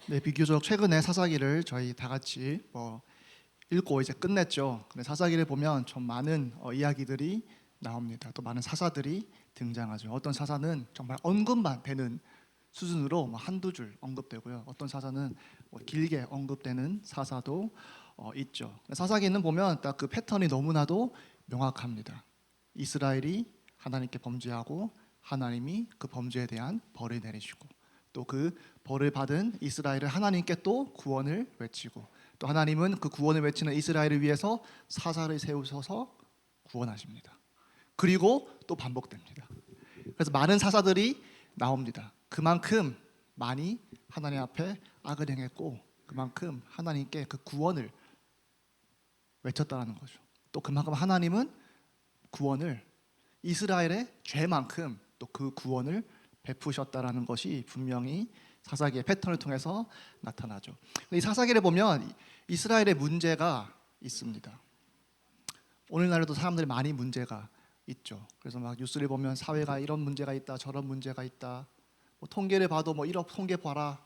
네, 비교적 최근에 사사기를 저희 다 같이 읽고 이제 끝냈죠. 근데 사사기를 보면 좀 많은 이야기들이 나옵니다. 또 많은 사사들이 등장하죠. 어떤 사사는 정말 언급만 되는 수준으로 한두 줄 언급되고요. 어떤 사사는 길게 언급되는 사사도 있죠. 사사기는 보면 딱 그 패턴이 너무나도 명확합니다. 이스라엘이 하나님께 범죄하고 하나님이 그 범죄에 대한 벌을 내리시고, 또 그 벌을 받은 이스라엘을 하나님께 또 구원을 외치고, 또 하나님은 그 구원을 외치는 이스라엘을 위해서 사사를 세우셔서 구원하십니다. 그리고 또 반복됩니다. 그래서 많은 사사들이 나옵니다. 그만큼 많이 하나님 앞에 악을 행했고, 그만큼 하나님께 그 구원을 외쳤다는 거죠. 또 그만큼 하나님은 구원을, 이스라엘의 죄만큼 또 그 구원을 베푸셨다라는 것이 분명히 사사기의 패턴을 통해서 나타나죠. 이 사사기를 보면 이스라엘의 문제가 있습니다. 오늘날에도 사람들이 많이 문제가 있죠. 그래서 막 뉴스를 보면 사회가 이런 문제가 있다, 저런 문제가 있다. 통계를 봐도 이런 통계 봐라,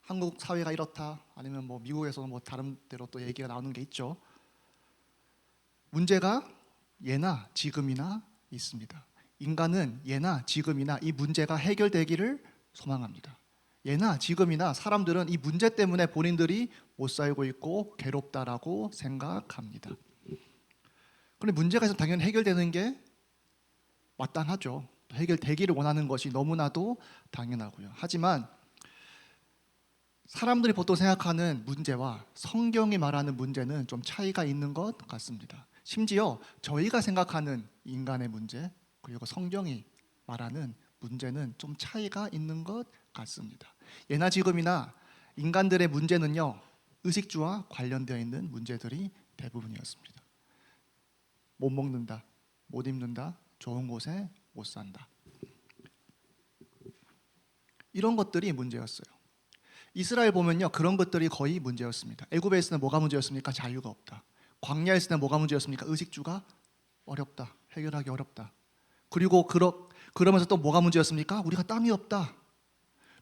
한국 사회가 이렇다. 아니면 미국에서는 다른 데로 또 얘기가 나오는 게 있죠. 문제가 예나 지금이나 있습니다. 인간은 예나 지금이나 이 문제가 해결되기를 소망합니다. 예나 지금이나 사람들은 이 문제 때문에 본인들이 못 살고 있고 괴롭다라고 생각합니다. 그런데 문제가 있으면 당연히 해결되는 게 마땅하죠. 해결되기를 원하는 것이 너무나도 당연하고요. 하지만 사람들이 보통 생각하는 문제와 성경이 말하는 문제는 좀 차이가 있는 것 같습니다. 심지어 저희가 생각하는 인간의 문제, 그리고 성경이 말하는 문제는 좀 차이가 있는 것 같습니다. 예나 지금이나 인간들의 문제는요, 의식주와 관련되어 있는 문제들이 대부분이었습니다. 못 먹는다, 못 입는다, 좋은 곳에 못 산다, 이런 것들이 문제였어요. 이스라엘 보면요, 그런 것들이 거의 문제였습니다. 애굽에 있을 때 뭐가 문제였습니까? 자유가 없다. 광야에 있을 때 뭐가 문제였습니까? 의식주가 어렵다, 해결하기 어렵다. 그리고 그러면서 또 뭐가 문제였습니까? 우리가 땅이 없다.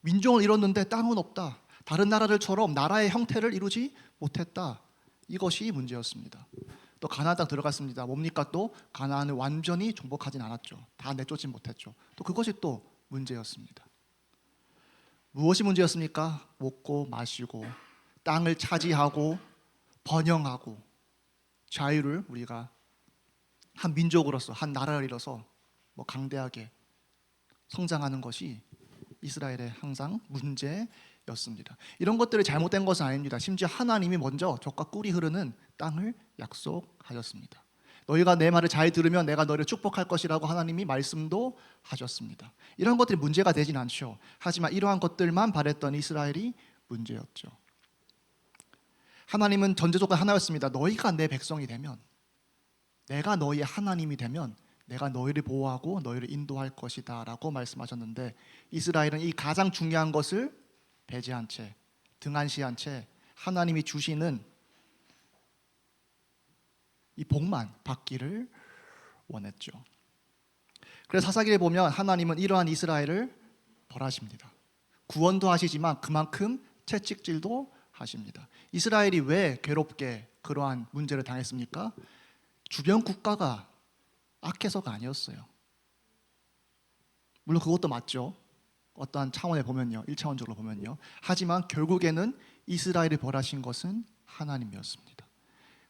민족을 이뤘는데 땅은 없다. 다른 나라들처럼 나라의 형태를 이루지 못했다. 이것이 문제였습니다. 또 가나안 땅 들어갔습니다. 뭡니까? 또 가나안을 완전히 정복하진 않았죠. 다 내쫓진 못했죠. 또 그것이 또 문제였습니다. 무엇이 문제였습니까? 먹고 마시고 땅을 차지하고 번영하고 자유를 우리가 한 민족으로서, 한 나라를 이뤄서 강대하게 성장하는 것이 이스라엘의 항상 문제였습니다. 이런 것들이 잘못된 것은 아닙니다. 심지어 하나님이 먼저 젖과 꿀이 흐르는 땅을 약속하셨습니다. 너희가 내 말을 잘 들으면 내가 너희를 축복할 것이라고 하나님이 말씀도 하셨습니다. 이런 것들이 문제가 되진 않죠. 하지만 이러한 것들만 바랬던 이스라엘이 문제였죠. 하나님은 전제 조건 하나였습니다. 너희가 내 백성이 되면, 내가 너희의 하나님이 되면 내가 너희를 보호하고 너희를 인도할 것이다 라고 말씀하셨는데, 이스라엘은 이 가장 중요한 것을 배제한 채, 등한시한 채 하나님이 주시는 이 복만 받기를 원했죠. 그래서 사사기를 보면 하나님은 이러한 이스라엘을 벌하십니다. 구원도 하시지만 그만큼 채찍질도 하십니다. 이스라엘이 왜 괴롭게 그러한 문제를 당했습니까? 주변 국가가 악해서가 아니었어요. 물론 그것도 맞죠. 어떠한 차원에 보면요, 1차원적으로 보면요. 하지만 결국에는 이스라엘이 벌하신 것은 하나님이었습니다.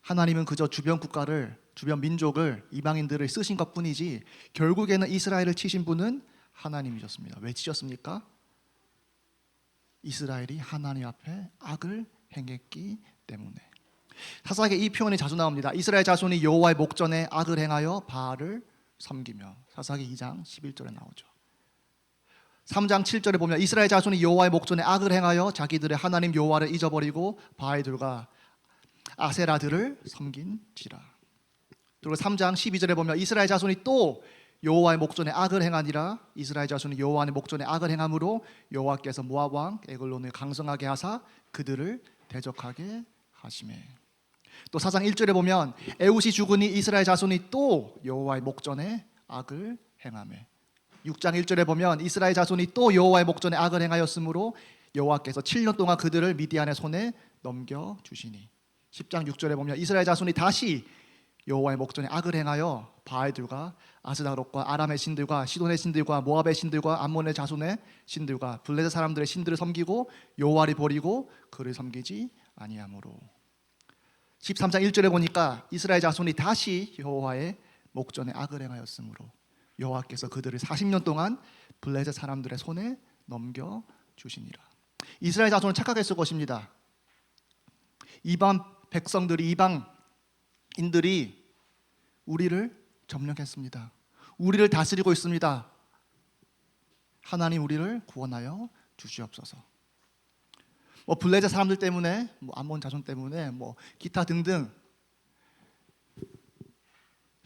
하나님은 그저 주변 국가를, 주변 민족을, 이방인들을 쓰신 것뿐이지 결국에는 이스라엘을 치신 분은 하나님이셨습니다. 왜 치셨습니까? 이스라엘이 하나님 앞에 악을 행했기 때문에. 사사기에 이 표현이 자주 나옵니다. 이스라엘 자손이 여호와의 목전에 악을 행하여 바알을 섬기며. 사사기 2장 11절에 나오죠. 3장 7절에 보면 이스라엘 자손이 여호와의 목전에 악을 행하여 자기들의 하나님 여호와를 잊어버리고 바알들과 아세라들을 섬긴지라. 그리고 3장 12절에 보면 이스라엘 자손이 또 여호와의 목전에 악을 행하니라. 이스라엘 자손이 여호와의 목전에 악을 행함으로 여호와께서 모압 왕 에글론을 강성하게 하사 그들을 대적하게 하시매. 또 4장 1절에 보면 에훗이 죽으니 이스라엘 자손이 또 여호와의 목전에 악을 행하매. 6장 1절에 보면 이스라엘 자손이 또 여호와의 목전에 악을 행하였으므로 여호와께서 7년 동안 그들을 미디안의 손에 넘겨 주시니. 10장 6절에 보면 이스라엘 자손이 다시 여호와의 목전에 악을 행하여 바알들과 아스다롯과 아람의 신들과 시돈의 신들과 모압의 신들과 암몬의 자손의 신들과 블레셋 사람들의 신들을 섬기고 여호와를 버리고 그를 섬기지 아니하므로. 13장 1절에 보니까 이스라엘 자손이 다시 여호와의 목전에 악을 행하였으므로 여호와께서 그들을 40년 동안 블레셋 사람들의 손에 넘겨 주시니라. 이스라엘 자손은 착각했을 것입니다. 이방 백성들이, 이방인들이 우리를 점령했습니다. 우리를 다스리고 있습니다. 하나님 우리를 구원하여 주시옵소서. 블레셋 사람들 때문에, 암몬 자손 때문에, 기타 등등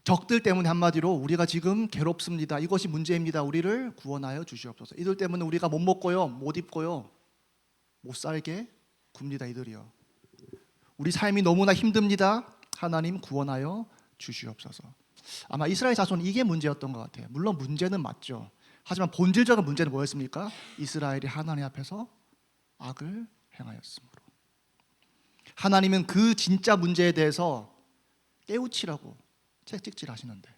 적들 때문에 한마디로 우리가 지금 괴롭습니다. 이것이 문제입니다. 우리를 구원하여 주시옵소서. 이들 때문에 우리가 못 먹고요, 못 입고요, 못 살게 굽니다. 이들이요. 우리 삶이 너무나 힘듭니다. 하나님 구원하여 주시옵소서. 아마 이스라엘 자손 이게 문제였던 것 같아요. 물론 문제는 맞죠. 하지만 본질적인 문제는 뭐였습니까? 이스라엘이 하나님 앞에서 악을 행하였으므로. 하나님은 그 진짜 문제에 대해서 깨우치라고 채찍질 하시는데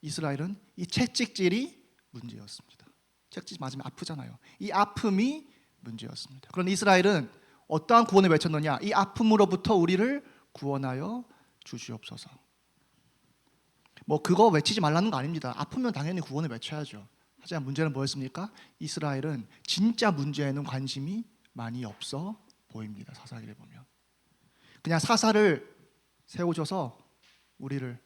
이스라엘은 이 채찍질이 문제였습니다. 채찍 맞으면 아프잖아요. 이 아픔이 문제였습니다. 그런데 이스라엘은 어떠한 구원을 외쳤느냐? 이 아픔으로부터 우리를 구원하여 주시옵소서. 그거 외치지 말라는 거 아닙니다. 아프면 당연히 구원을 외쳐야죠. 하지만 문제는 뭐였습니까? 이스라엘은 진짜 문제에는 관심이 많이 없어 보입니다. 사사기를 보면 그냥 사사를 세우셔서 우리를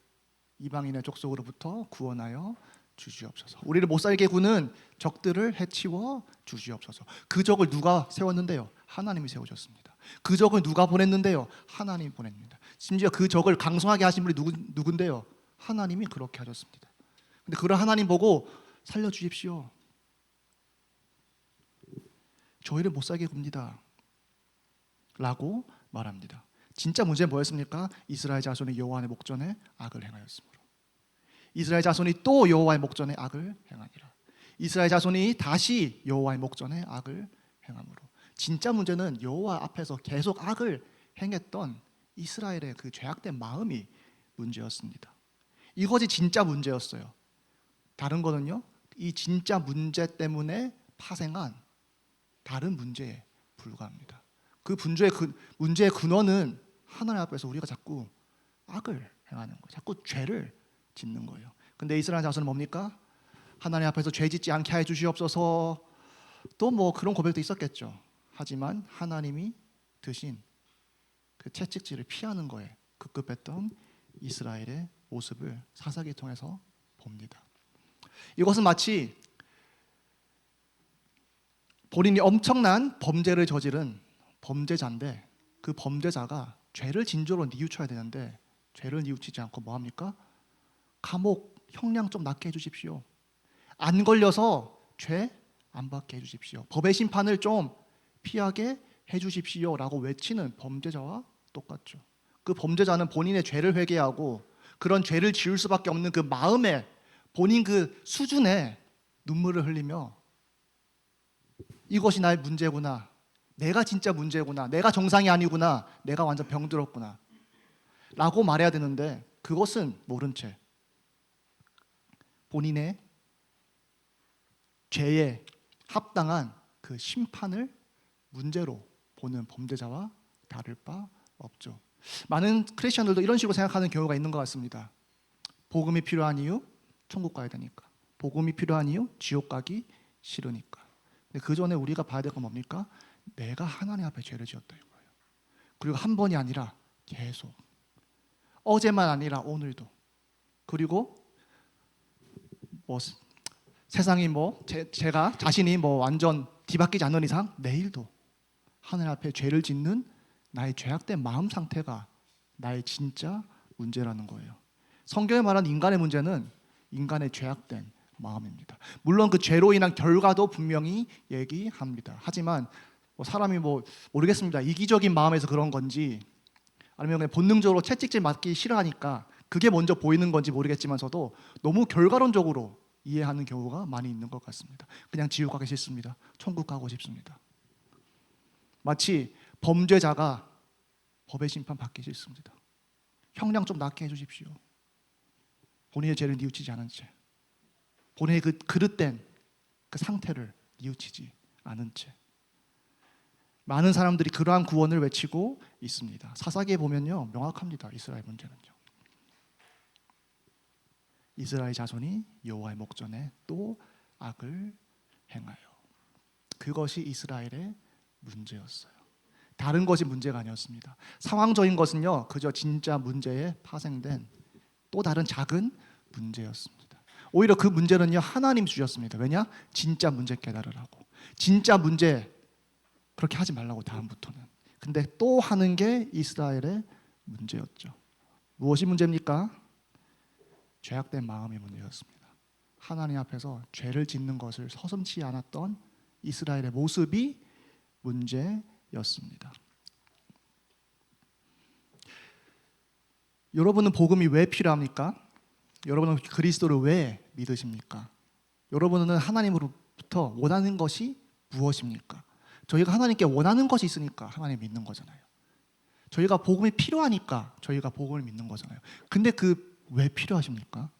이방인의 족속으로부터 구원하여 주시옵소서. 우리를 못살게 구는 적들을 해치워 주시옵소서. 그 적을 누가 세웠는데요? 하나님이 세우셨습니다. 그 적을 누가 보냈는데요? 하나님이 보냅니다. 심지어 그 적을 강성하게 하신 분이 누군데요? 하나님이 그렇게 하셨습니다. 근데 그런 하나님 보고 살려주십시오, 저희를 못살게 굽니다 라고 말합니다. 진짜 문제는 뭐였습니까? 이스라엘 자손이 여호와의 목전에 악을 행하였으므로. 이스라엘 자손이 또 여호와의 목전에 악을 행하니라. 이스라엘 자손이 다시 여호와의 목전에 악을 행함으로. 진짜 문제는 여호와 앞에서 계속 악을 행했던 이스라엘의 그 죄악된 마음이 문제였습니다. 이것이 진짜 문제였어요. 다른 거는요, 이 진짜 문제 때문에 파생한 다른 문제에 불과합니다. 그 문제의 근원은 하나님 앞에서 우리가 자꾸 악을 행하는 거예요. 자꾸 죄를 짓는 거예요. 근데 이스라엘 자손은 뭡니까? 하나님 앞에서 죄 짓지 않게 해 주시옵소서. 또 그런 고백도 있었겠죠. 하지만 하나님이 드신 그 채찍질을 피하는 거에 급급했던 이스라엘의 모습을 사사기를 통해서 봅니다. 이것은 마치 본인이 엄청난 범죄를 저지른 범죄자인데 그 범죄자가 죄를 진조로 뉘우쳐야 되는데 죄를 뉘우치지 않고 뭐합니까? 감옥 형량 좀 낮게 해주십시오. 안 걸려서 죄 안 받게 해주십시오. 법의 심판을 좀 피하게 해주십시오 라고 외치는 범죄자와 똑같죠. 그 범죄자는 본인의 죄를 회개하고 그런 죄를 지을 수밖에 없는 그 마음에 본인 그 수준에 눈물을 흘리며 이것이 나의 문제구나, 내가 진짜 문제구나, 내가 정상이 아니구나, 내가 완전 병들었구나 라고 말해야 되는데 그것은 모른 채 본인의 죄에 합당한 그 심판을 문제로 보는 범죄자와 다를 바 없죠. 많은 크리스천들도 이런 식으로 생각하는 경우가 있는 것 같습니다. 복음이 필요한 이유? 천국 가야 되니까. 복음이 필요한 이유? 지옥 가기 싫으니까. 근데 그 전에 우리가 봐야 될 건 뭡니까? 내가 하나님 앞에 죄를 지었다 이거예요. 그리고 한 번이 아니라 계속. 어제만 아니라 오늘도. 그리고 세상이 제가 자신이 완전 뒤바뀌지 않는 이상 내일도 하나님 앞에 죄를 짓는 나의 죄악된 마음 상태가 나의 진짜 문제라는 거예요. 성경에 말하는 인간의 문제는 인간의 죄악된 마음입니다. 물론 그 죄로 인한 결과도 분명히 얘기합니다. 하지만 사람이 모르겠습니다. 이기적인 마음에서 그런 건지 아니면 그냥 본능적으로 채찍질 맞기 싫어하니까 그게 먼저 보이는 건지 모르겠지만서도 너무 결과론적으로 이해하는 경우가 많이 있는 것 같습니다. 그냥 지옥 가기 싫습니다. 천국 가고 싶습니다. 마치 범죄자가 법의 심판 받기 싫습니다. 형량 좀 낮게 해주십시오. 본인의 죄를 뉘우치지 않은 채, 본인의 그 그릇된 그 상태를 뉘우치지 않은 채 많은 사람들이 그러한 구원을 외치고 있습니다. 사사기에 보면요 명확합니다. 이스라엘 문제는요. 이스라엘 자손이 여호와의 목전에 또 악을 행하여. 그것이 이스라엘의 문제였어요. 다른 것이 문제가 아니었습니다. 상황적인 것은요 그저 진짜 문제에 파생된 또 다른 작은 문제였습니다. 오히려 그 문제는요 하나님 주셨습니다. 왜냐? 진짜 문제 깨달으라고. 진짜 문제 그렇게 하지 말라고 다음부터는. 근데 또 하는 게 이스라엘의 문제였죠. 무엇이 문제입니까? 죄악된 마음의 문제였습니다. 하나님 앞에서 죄를 짓는 것을 서슴지 않았던 이스라엘의 모습이 문제였습니다. 여러분은 복음이 왜 필요합니까? 여러분은 그리스도를 왜 믿으십니까? 여러분은 하나님으로부터 원하는 것이 무엇입니까? 저희가 하나님께 원하는 것이 있으니까 하나님 믿는 거잖아요. 저희가 복음이 필요하니까 저희가 복음을 믿는 거잖아요. 근데 그 왜 필요하십니까?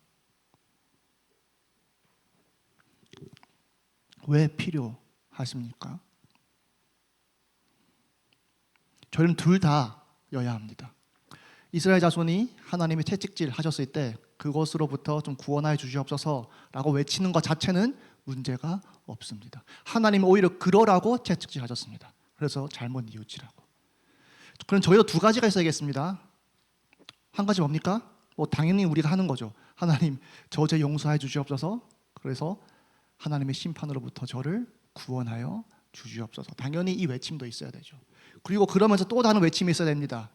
왜 필요하십니까? 저희는 둘 다여야 합니다. 이스라엘 자손이 하나님의 채찍질 하셨을 때 그것으로부터 좀 구원하여 주시옵소서라고 외치는 것 자체는 문제가 없습니다. 하나님은 오히려 그러라고 채찍질 하셨습니다. 그래서 잘못 뉘우치라고. 그럼 저희도 두 가지가 있어야겠습니다. 한 가지 뭡니까? 당연히 우리가 하는 거죠. 하나님 저 죄 용서해 주시옵소서. 그래서 하나님의 심판으로부터 저를 구원하여 주시옵소서. 당연히 이 외침도 있어야 되죠. 그리고 그러면서 또 다른 외침이 있어야 됩니다.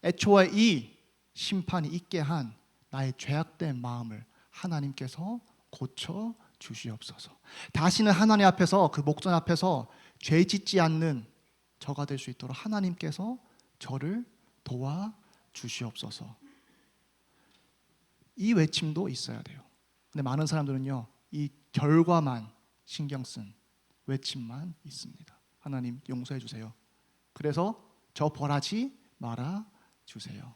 애초에 이 심판이 있게 한 나의 죄악된 마음을 하나님께서 고쳐 주시옵소서. 다시는 하나님 앞에서 그 목전 앞에서 죄 짓지 않는 저가 될 수 있도록 하나님께서 저를 도와 주시옵소서. 이 외침도 있어야 돼요. 근데 많은 사람들은요 이 결과만 신경 쓴 외침만 있습니다. 하나님 용서해 주세요. 그래서 저 벌하지 말아 주세요.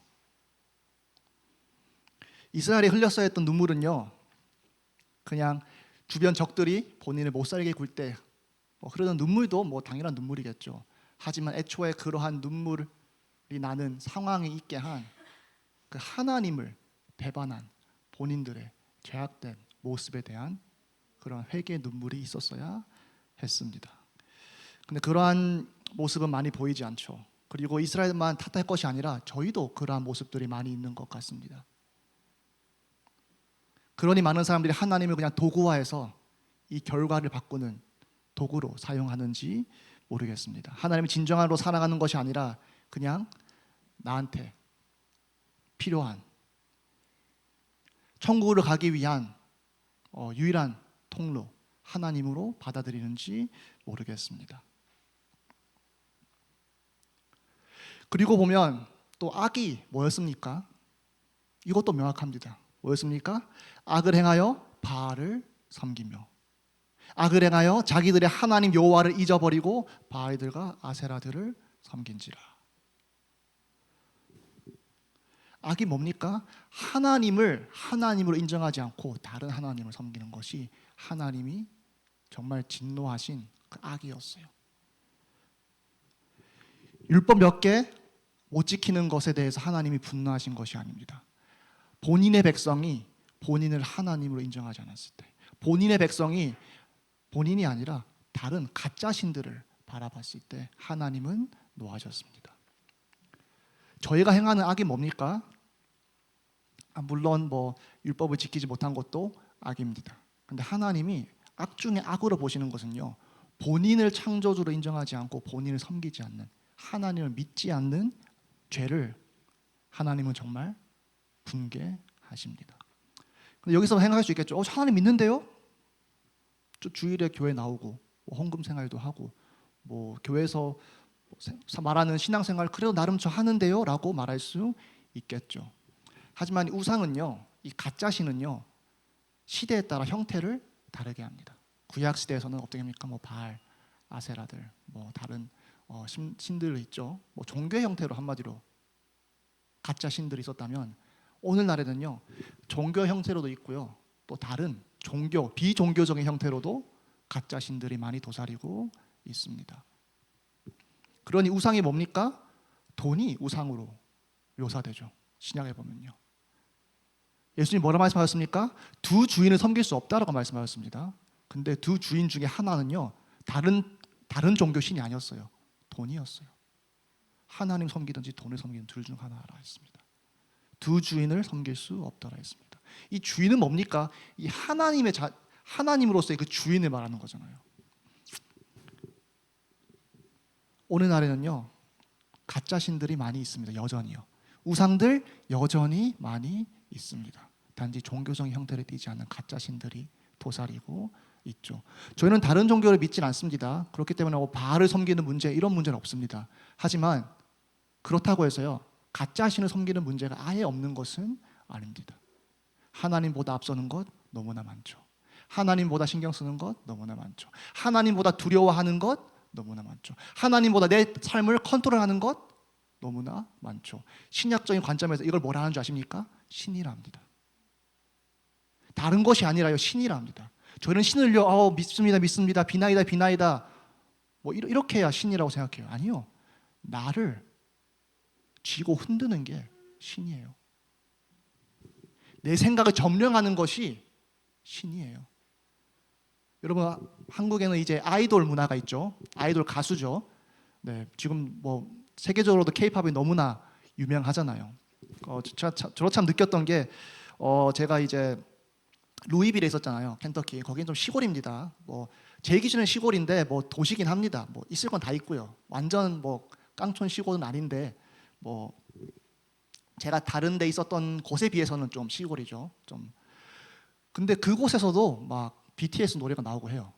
이스라엘이 흘렸어야 했던 눈물은요 그냥 주변 적들이 본인을 못 살게 굴 때 흐르는 눈물도 당연한 눈물이겠죠. 하지만 애초에 그러한 눈물이 나는 상황에 있게 한 그 하나님을 배반한 본인들의 죄악된 모습에 대한 그런 회개의 눈물이 있었어야 했습니다. 근데 그러한 모습은 많이 보이지 않죠. 그리고 이스라엘만 탓할 것이 아니라 저희도 그러한 모습들이 많이 있는 것 같습니다. 그러니 많은 사람들이 하나님을 그냥 도구화해서 이 결과를 바꾸는 도구로 사용하는지 모르겠습니다. 하나님을 진정으로 사랑하는 것이 아니라 그냥 나한테 필요한 천국으로 가기 위한 유일한 통로 하나님으로 받아들이는지 모르겠습니다. 그리고 보면 또 악이 뭐였습니까? 이것도 명확합니다. 뭐였습니까? 악을 행하여 바알을 섬기며, 악을 행하여 자기들의 하나님 여호와를 잊어버리고 바알들과 아세라들을 섬긴지라. 악이 뭡니까? 하나님을 하나님으로 인정하지 않고 다른 하나님을 섬기는 것이 하나님이 정말 진노하신 그 악이었어요. 율법 몇 개 못 지키는 것에 대해서 하나님이 분노하신 것이 아닙니다. 본인의 백성이 본인을 하나님으로 인정하지 않았을 때, 본인의 백성이 본인이 아니라 다른 가짜 신들을 바라봤을 때 하나님은 노하셨습니다. 저희가 행하는 악이 뭡니까? 물론 율법을 지키지 못한 것도 악입니다. 근데 하나님이 악 중에 악으로 보시는 것은요, 본인을 창조주로 인정하지 않고 본인을 섬기지 않는, 하나님을 믿지 않는 죄를 하나님은 정말 분개하십니다. 근데 여기서 생각할 수 있겠죠. 하나님 믿는데요? 주일에 교회 나오고 헌금 생활도 하고 교회에서 말하는 신앙생활 그래도 나름 저 하는데요? 라고 말할 수 있겠죠. 하지만 우상은요, 이 가짜 신은요, 시대에 따라 형태를 다르게 합니다. 구약 시대에서는 어떻게 합니까? 바알, 아세라들, 다른 신들 있죠. 뭐 종교의 형태로 한마디로 가짜 신들이 있었다면 오늘날에는요 종교 형태로도 있고요 또 다른 종교 비종교적인 형태로도 가짜 신들이 많이 도사리고 있습니다. 그러니 우상이 뭡니까? 돈이 우상으로 묘사되죠. 신약에 보면요. 예수님 뭐라 말씀하셨습니까? 두 주인을 섬길 수 없다라고 말씀하셨습니다. 근데 두 주인 중에 하나는요 다른 종교 신이 아니었어요. 돈이었어요. 하나님 섬기든지 돈을 섬기든 둘 중 하나라 했습니다. 두 주인을 섬길 수 없다라 했습니다. 이 주인은 뭡니까? 이 하나님으로서의 그 주인을 말하는 거잖아요. 오늘날에는요 가짜 신들이 많이 있습니다. 여전히요. 우상들 여전히 많이 있습니다. 단지 종교적인 형태를 띠지 않는 가짜 신들이 도사리고 있죠. 저희는 다른 종교를 믿진 않습니다. 그렇기 때문에 바알을 섬기는 문제 이런 문제는 없습니다. 하지만 그렇다고 해서요 가짜 신을 섬기는 문제가 아예 없는 것은 아닙니다. 하나님보다 앞서는 것 너무나 많죠. 하나님보다 신경 쓰는 것 너무나 많죠. 하나님보다 두려워하는 것 너무나 많죠. 하나님보다 내 삶을 컨트롤하는 것 너무나 많죠. 신약적인 관점에서 이걸 뭐라 하는 줄 아십니까? 신이라 합니다. 다른 것이 아니라요 신이라 합니다. 저는 신을요 믿습니다 비나이다 뭐 이렇게 해야 신이라고 생각해요. 아니요, 나를 쥐고 흔드는 게 신이에요. 내 생각을 점령하는 것이 신이에요. 여러분 한국에는 이제 아이돌 문화가 있죠. 아이돌 가수죠. 네, 지금 뭐 세계적으로도 K-팝이 너무나 유명하잖아요. 제가 저로 참 느꼈던 게 제가 이제 루이빌에 있었잖아요. 켄터키. 거긴 좀 시골입니다. 뭐 제 기준은 시골인데 뭐 도시긴 합니다. 뭐 있을 건 다 있고요. 완전 뭐 깡촌 시골은 아닌데 뭐 제가 다른 데 있었던 곳에 비해서는 좀 시골이죠. 좀 근데 그곳에서도 막 BTS 노래가 나오고 해요.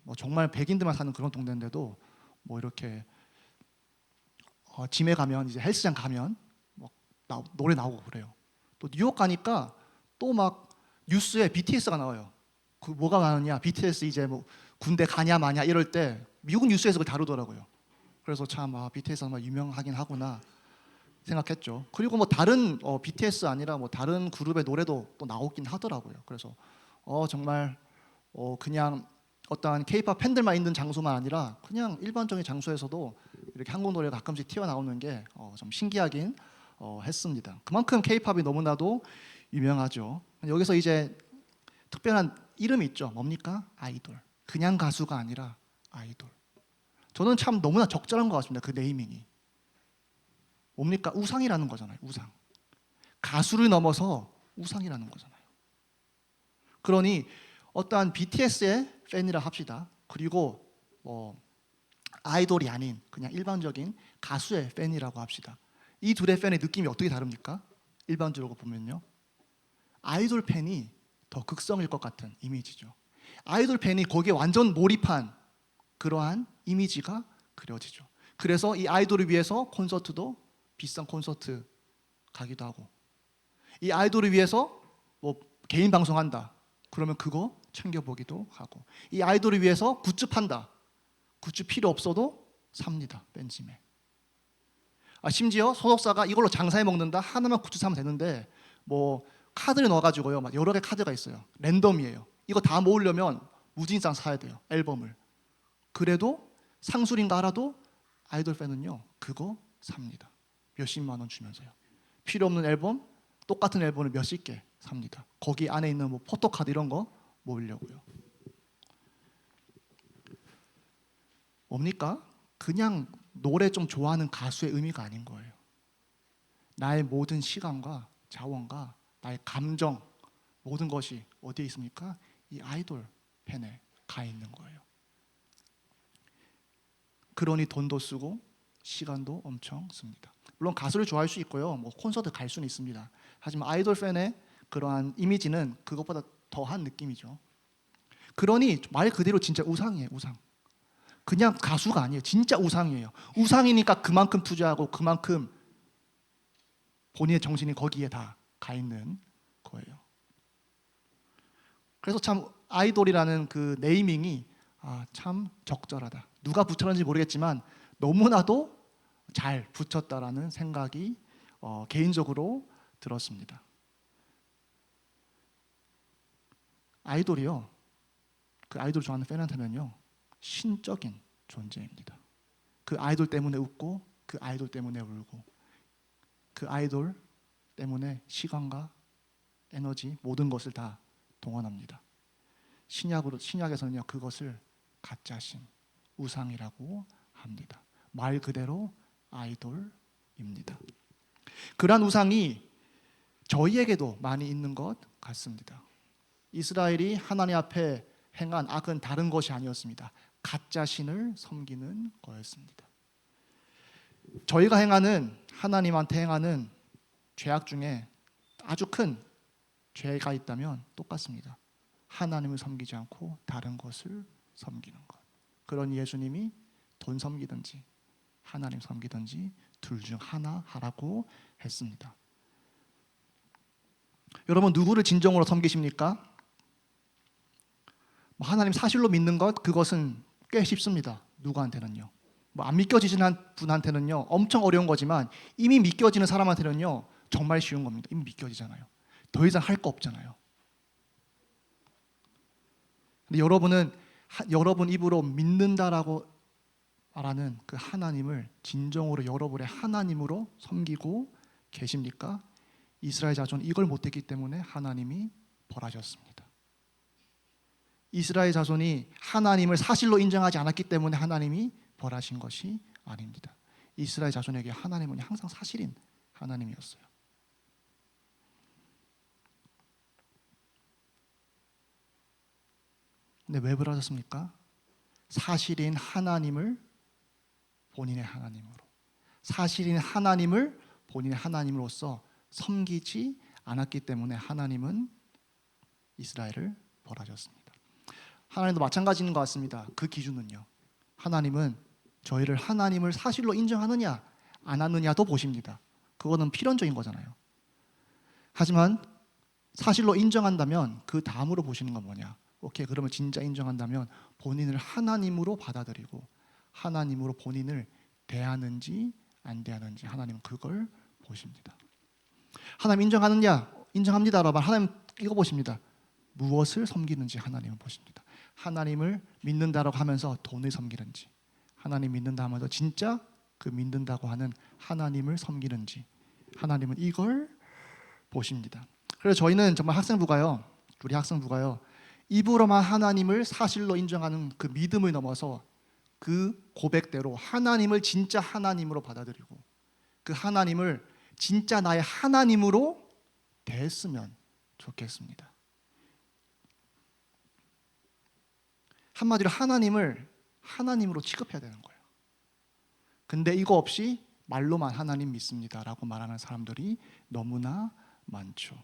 뭐 정말 백인들만 사는 그런 동네인데도 뭐 이렇게 짐에 가면 이제 헬스장 가면 뭐 노래 나오고 그래요. 또 뉴욕 가니까 또 막 뉴스에 BTS가 나와요. 그 뭐가 나오냐? BTS 이제 뭐 군대 가냐 마냐 이럴 때 미국 뉴스에서 그걸 다루더라고요. 그래서 참 BTS가 정말 유명하긴 하구나 생각했죠. 그리고 뭐 다른 BTS 아니라 뭐 다른 그룹의 노래도 또 나오긴 하더라고요. 그래서 정말 그냥 어떠한 K-팝 팬들만 있는 장소만 아니라 그냥 일반적인 장소에서도 이렇게 한국 노래가 가끔씩 튀어나오는 게 좀 신기하긴 했습니다. 그만큼 K-팝이 너무나도 유명하죠. 여기서 이제 특별한 이름이 있죠. 뭡니까? 아이돌. 그냥 가수가 아니라 아이돌. 저는 참 너무나 적절한 것 같습니다. 그 네이밍이. 뭡니까? 우상이라는 거잖아요. 우상. 가수를 넘어서 우상이라는 거잖아요. 그러니 어떠한 BTS의 팬이라 합시다. 그리고 아이돌이 아닌 그냥 일반적인 가수의 팬이라고 합시다. 이 둘의 팬의 느낌이 어떻게 다릅니까? 일반적으로 보면요. 아이돌 팬이 더 극성일 것 같은 이미지죠. 아이돌 팬이 거기에 완전 몰입한 그러한 이미지가 그려지죠. 그래서 이 아이돌을 위해서 콘서트도 비싼 콘서트 가기도 하고, 이 아이돌을 위해서 뭐 개인 방송한다 그러면 그거 챙겨보기도 하고, 이 아이돌을 위해서 굿즈 판다, 굿즈 필요 없어도 삽니다. 벤짐에. 심지어 소속사가 이걸로 장사해 먹는다, 하나만 굿즈 사면 되는데 뭐 카드를 넣어가지고요 막 여러 개 카드가 있어요. 랜덤이에요. 이거 다 모으려면 무진장 사야 돼요. 앨범을. 그래도 상술인가 알아도 아이돌 팬은요 그거 삽니다. 몇십만 원 주면서요. 필요 없는 앨범, 똑같은 앨범을 몇십 개 삽니다. 거기 안에 있는 뭐 포토카드 이런 거 모으려고요. 뭡니까? 그냥 노래 좀 좋아하는 가수의 의미가 아닌 거예요. 나의 모든 시간과 자원과 나의 감정, 모든 것이 어디에 있습니까? 이 아이돌 팬에 가 있는 거예요. 그러니 돈도 쓰고 시간도 엄청 씁니다. 물론 가수를 좋아할 수 있고요, 뭐 콘서트 갈 수는 있습니다. 하지만 아이돌 팬의 그러한 이미지는 그것보다 더한 느낌이죠. 그러니 말 그대로 진짜 우상이에요. 우상. 그냥 가수가 아니에요. 진짜 우상이에요. 우상이니까 그만큼 투자하고 그만큼 본인의 정신이 거기에 다 가 있는 거예요. 그래서 참 아이돌이라는 그 네이밍이 참 적절하다. 누가 붙였는지 모르겠지만 너무나도 잘 붙였다라는 생각이 개인적으로 들었습니다. 아이돌이요, 그 아이돌 좋아하는 팬한테는요 신적인 존재입니다. 그 아이돌 때문에 웃고, 그 아이돌 때문에 울고, 그 아이돌 때문에 시간과 에너지, 모든 것을 다 동원합니다. 신약에서는요 그것을 가짜신, 우상이라고 합니다. 말 그대로 아이돌입니다. 그러한 우상이 저희에게도 많이 있는 것 같습니다. 이스라엘이 하나님 앞에 행한 악은 다른 것이 아니었습니다. 가짜 신을 섬기는 거였습니다. 저희가 행하는, 하나님한테 행하는 죄악 중에 아주 큰 죄가 있다면 똑같습니다. 하나님을 섬기지 않고 다른 것을 섬기는 것. 그러니 예수님이 돈 섬기든지 하나님 섬기든지 둘 중 하나 하라고 했습니다. 여러분, 누구를 진정으로 섬기십니까? 하나님 사실로 믿는 것, 그것은 꽤 쉽습니다. 누구한테는요. 안 믿겨지는 분한테는요 엄청 어려운 거지만, 이미 믿겨지는 사람한테는요 정말 쉬운 겁니다. 이미 믿겨지잖아요. 더 이상 할 거 없잖아요. 근데 여러분은 여러분 입으로 믿는다라고 말하는 그 하나님을 진정으로 여러분의 하나님으로 섬기고 계십니까? 이스라엘 자손은 이걸 못했기 때문에 하나님이 벌하셨습니다. 이스라엘 자손이 하나님을 사실로 인정하지 않았기 때문에 하나님이 벌하신 것이 아닙니다. 이스라엘 자손에게 하나님은 항상 사실인 하나님이었어요. 근데 왜 벌하셨습니까? 사실인 하나님을 본인의 하나님으로, 사실인 하나님을 본인의 하나님으로서 섬기지 않았기 때문에 하나님은 이스라엘을 벌하셨습니다. 하나님도 마찬가지인 것 같습니다. 그 기준은요, 하나님은 저희를 하나님을 사실로 인정하느냐 안 하느냐도 보십니다. 그거는 필연적인 거잖아요. 하지만 사실로 인정한다면 그 다음으로 보시는 건 뭐냐? 오케이, 그러면 진짜 인정한다면 본인을 하나님으로 받아들이고 하나님으로 본인을 대하는지 안 대하는지 하나님은 그걸 보십니다. 하나님 인정하느냐? 인정합니다라고 하나님 이거 보십니다. 무엇을 섬기는지 하나님은 보십니다. 하나님을 믿는다라고 하면서 돈을 섬기는지, 하나님 믿는다 하면서 진짜 그 믿는다고 하는 하나님을 섬기는지 하나님은 이걸 보십니다. 그래서 저희는 정말 우리 학생부가요 입으로만 하나님을 사실로 인정하는 그 믿음을 넘어서 그 고백대로 하나님을 진짜 하나님으로 받아들이고 그 하나님을 진짜 나의 하나님으로 대했으면 좋겠습니다. 한마디로 하나님을 하나님으로 취급해야 되는 거예요. 근데 이거 없이 말로만 하나님 믿습니다라고 말하는 사람들이 너무나 많죠.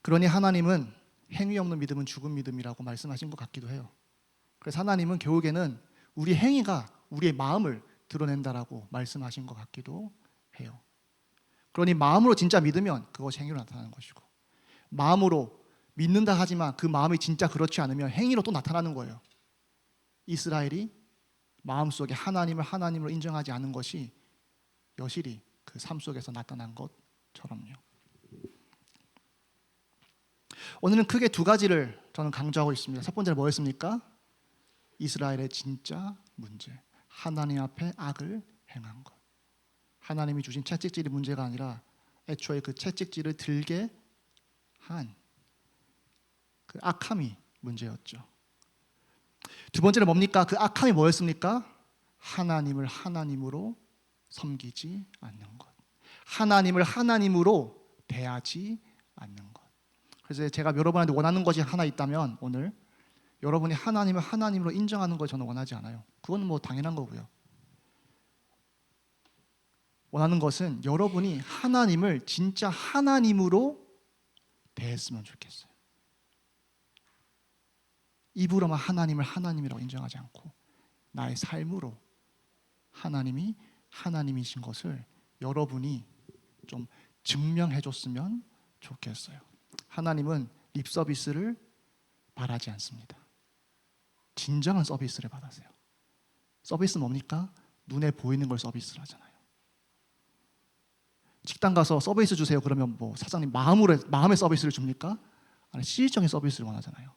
그러니 하나님은 행위 없는 믿음은 죽은 믿음이라고 말씀하신 것 같기도 해요. 그래서 하나님은 결국에는 우리 행위가 우리의 마음을 드러낸다라고 말씀하신 것 같기도 해요. 그러니 마음으로 진짜 믿으면 그것이 행위로 나타나는 것이고, 마음으로 믿는다 하지만 그 마음이 진짜 그렇지 않으면 행위로 또 나타나는 거예요. 이스라엘이 마음속에 하나님을 하나님으로 인정하지 않은 것이 여실히 그 삶 속에서 나타난 것처럼요. 오늘은 크게 두 가지를 저는 강조하고 있습니다. 첫 번째는 뭐였습니까? 이스라엘의 진짜 문제, 하나님 앞에 악을 행한 것. 하나님이 주신 채찍질이 문제가 아니라 애초에 그 채찍질을 들게 한 그 악함이 문제였죠. 두 번째는 뭡니까? 그 악함이 뭐였습니까? 하나님을 하나님으로 섬기지 않는 것, 하나님을 하나님으로 대하지 않는 것. 그래서 제가 여러분한테 원하는 것이 하나 있다면 오늘 여러분이 하나님을 하나님으로 인정하는 걸 저는 원하지 않아요. 그건 뭐 당연한 거고요. 원하는 것은 여러분이 하나님을 진짜 하나님으로 대했으면 좋겠어요. 입으로만 하나님을 하나님이라고 인정하지 않고 나의 삶으로 하나님이 하나님이신 것을 여러분이 좀 증명해 줬으면 좋겠어요. 하나님은 립서비스를 바라지 않습니다. 진정한 서비스를 받으세요. 서비스 뭡니까? 눈에 보이는 걸 서비스를 하잖아요. 식당 가서 서비스 주세요 그러면 뭐 사장님 마음의 서비스를 줍니까? 아니, 실질적인 서비스를 원하잖아요.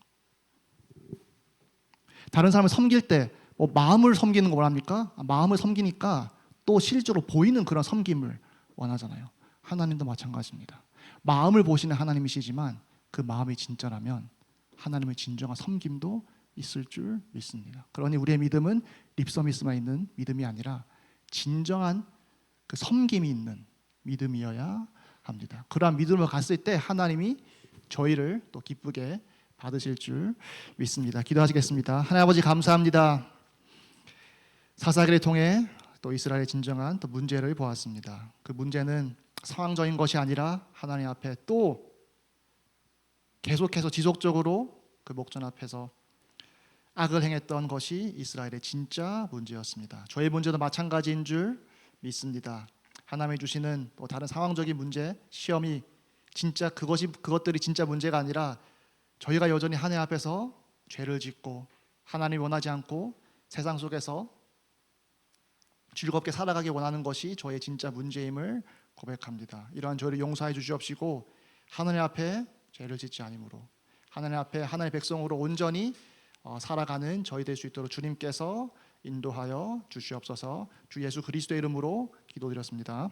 다른 사람을 섬길 때 뭐 마음을 섬기는 거 원합니까? 마음을 섬기니까 또 실제로 보이는 그런 섬김을 원하잖아요. 하나님도 마찬가지입니다. 마음을 보시는 하나님이시지만 그 마음이 진짜라면 하나님의 진정한 섬김도 있을 줄 믿습니다. 그러니 우리의 믿음은 립서비스만 있는 믿음이 아니라 진정한 그 섬김이 있는 믿음이어야 합니다. 그러한 믿음을 갔을 때 하나님이 저희를 또 기쁘게 받으실 줄 믿습니다. 기도하시겠습니다. 하나님 아버지 감사합니다. 사사기를 통해 또 이스라엘의 진정한 또 문제를 보았습니다. 그 문제는 상황적인 것이 아니라 하나님 앞에 또 계속해서 지속적으로 그 목전 앞에서 악을 행했던 것이 이스라엘의 진짜 문제였습니다. 저의 문제도 마찬가지인 줄 믿습니다. 하나님이 주시는 또 다른 상황적인 문제, 시험이 진짜 그것들이 진짜 문제가 아니라 저희가 여전히 하나님 앞에서 죄를 짓고 하나님이 원하지 않고 세상 속에서 즐겁게 살아가기 원하는 것이 저의 진짜 문제임을 고백합니다. 이러한 저희를 용서해 주시옵시고 하나님 앞에 죄를 짓지 아니므로 하나님 앞에 하나님의 백성으로 온전히 살아가는 저희 될 수 있도록 주님께서 인도하여 주시옵소서. 주 예수 그리스도의 이름으로 기도드렸습니다.